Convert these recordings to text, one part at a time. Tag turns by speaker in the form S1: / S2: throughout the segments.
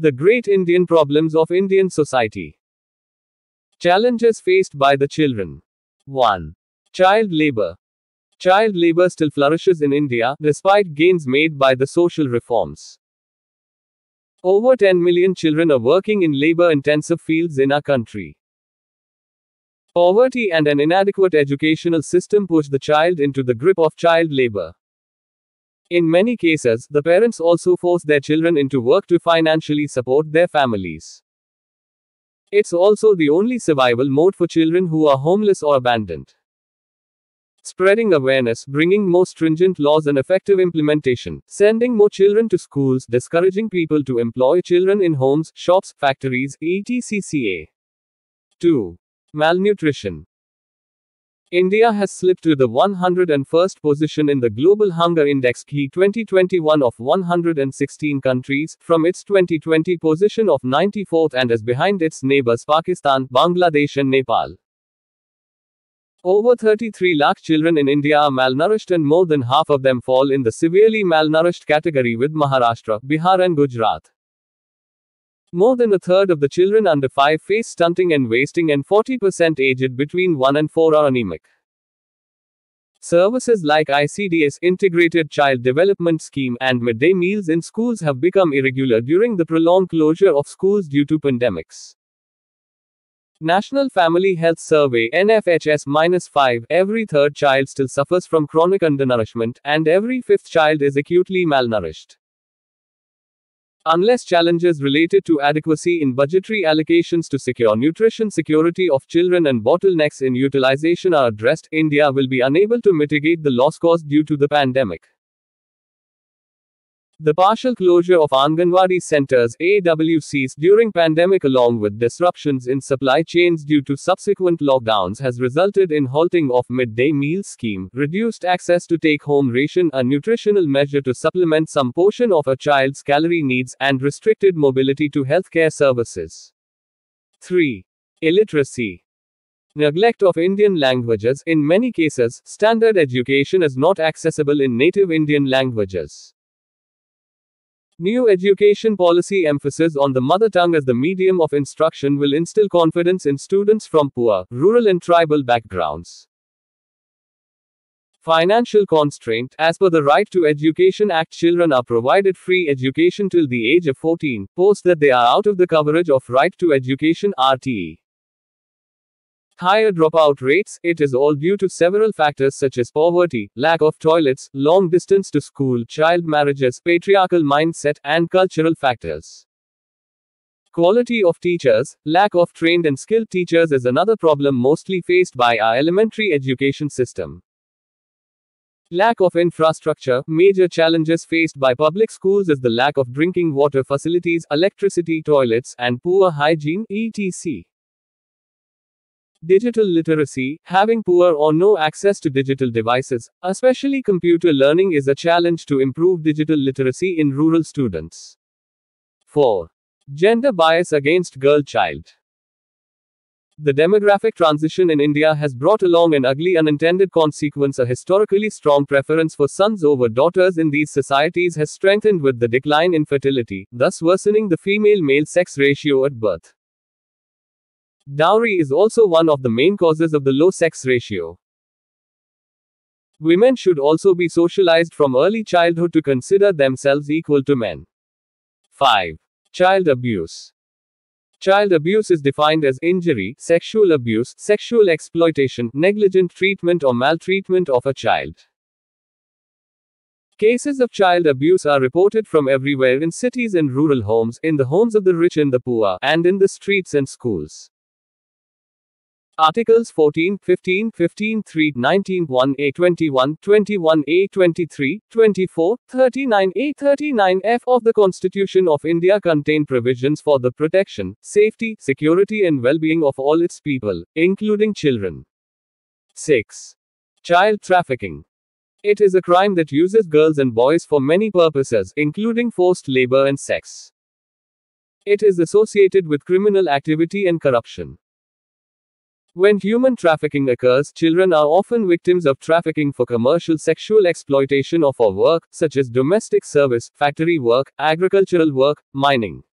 S1: The Great Indian Problems of Indian Society. Challenges faced by the children. 1. Child labor. Child labor still flourishes in India, despite gains made by the social reforms. Over 10 million children are working in labor-intensive fields in our country. Poverty and an inadequate educational system push the child into the grip of child labor. In many cases, the parents also force their children into work to financially support their families. It's also the only survival mode for children who are homeless or abandoned. Spreading awareness, bringing more stringent laws and effective implementation, sending more children to schools, discouraging people to employ children in homes, shops, factories, etc. 2. Malnutrition. India has slipped to the 101st position in the Global Hunger Index (GHI) 2021 of 116 countries, from its 2020 position of 94th, and is behind its neighbors Pakistan, Bangladesh and Nepal. Over 33 lakh children in India are malnourished, and more than half of them fall in the severely malnourished category, with Maharashtra, Bihar and Gujarat. More than a third of the children under 5 face stunting and wasting, and 40% aged between 1 and 4 are anemic. Services like ICDS, Integrated Child Development Scheme, and midday meals in schools have become irregular during the prolonged closure of schools due to pandemics. National Family Health Survey (NFHS-5) every third child still suffers from chronic undernourishment, and every fifth child is acutely malnourished. Unless challenges related to adequacy in budgetary allocations to secure nutrition security of children and bottlenecks in utilization are addressed, India will be unable to mitigate the loss caused due to the pandemic. The partial closure of Anganwadi centers (AWCs) during pandemic, along with disruptions in supply chains due to subsequent lockdowns, has resulted in halting of midday meal scheme, reduced access to take-home ration, a nutritional measure to supplement some portion of a child's calorie needs, and restricted mobility to healthcare services. 3. Illiteracy. Neglect of Indian languages. In many cases, standard education is not accessible in native Indian languages. New education policy emphasis on the mother tongue as the medium of instruction will instill confidence in students from poor, rural and tribal backgrounds. Financial constraint. As per the Right to Education Act, children are provided free education till the age of 14, post that they are out of the coverage of Right to Education (RTE). Higher dropout rates. It is all due to several factors such as poverty, lack of toilets, long distance to school, child marriages, patriarchal mindset, and cultural factors. Quality of teachers. Lack of trained and skilled teachers is another problem mostly faced by our elementary education system. Lack of infrastructure. Major challenges faced by public schools is the lack of drinking water facilities, electricity, toilets, and poor hygiene, etc. Digital literacy. Having poor or no access to digital devices, especially computer learning, is a challenge to improve digital literacy in rural students. 4. Gender bias against girl child. The demographic transition in India has brought along an ugly unintended consequence. A historically strong preference for sons over daughters in these societies has strengthened with the decline in fertility, thus worsening the female-male sex ratio at birth. Dowry is also one of the main causes of the low sex ratio. Women should also be socialized from early childhood to consider themselves equal to men. 5. Child abuse. Child abuse is defined as injury, sexual abuse, sexual exploitation, negligent treatment or maltreatment of a child. Cases of child abuse are reported from everywhere, in cities and rural homes, in the homes of the rich and the poor, and in the streets and schools. Articles 14, 15, 15(3), 19, 1A, 21, 21A, 23, 24, 39A, 39F of the Constitution of India contain provisions for the protection, safety, security and well-being of all its people, including children. 6. Child trafficking. It is a crime that uses girls and boys for many purposes, including forced labor and sex. It is associated with criminal activity and corruption. When human trafficking occurs, children are often victims of trafficking for commercial sexual exploitation or for work, such as domestic service, factory work, agricultural work, mining.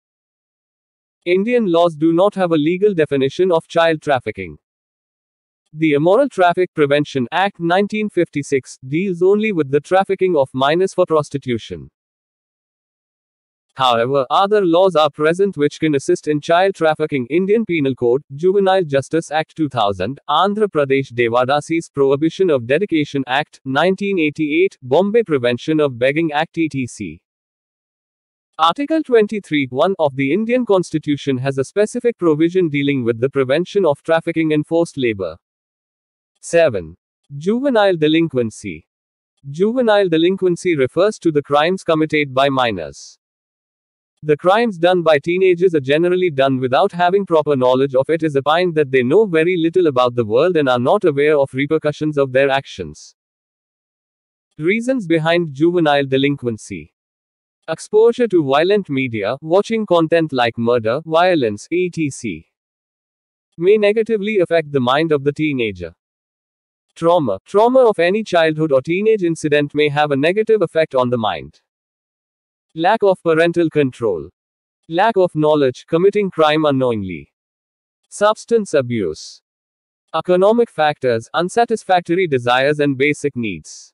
S1: Indian laws do not have a legal definition of child trafficking. The Immoral Traffic Prevention Act 1956 deals only with the trafficking of minors for prostitution. However, other laws are present which can assist in child trafficking. Indian Penal Code, Juvenile Justice Act 2000, Andhra Pradesh Devadasi's Prohibition of Dedication Act, 1988, Bombay Prevention of Begging Act etc. Article 23(1) of the Indian Constitution has a specific provision dealing with the prevention of trafficking and forced labor. 7. Juvenile delinquency. Juvenile delinquency refers to the crimes committed by minors. The crimes done by teenagers are generally done without having proper knowledge of it, is opined that they know very little about the world and are not aware of repercussions of their actions. Reasons behind juvenile delinquency. Exposure to violent media, watching content like murder, violence, etc. may negatively affect the mind of the teenager. Trauma. Trauma of any childhood or teenage incident may have a negative effect on the mind. Lack of parental control. Lack of knowledge, committing crime unknowingly. Substance abuse. Economic factors, unsatisfactory desires and basic needs.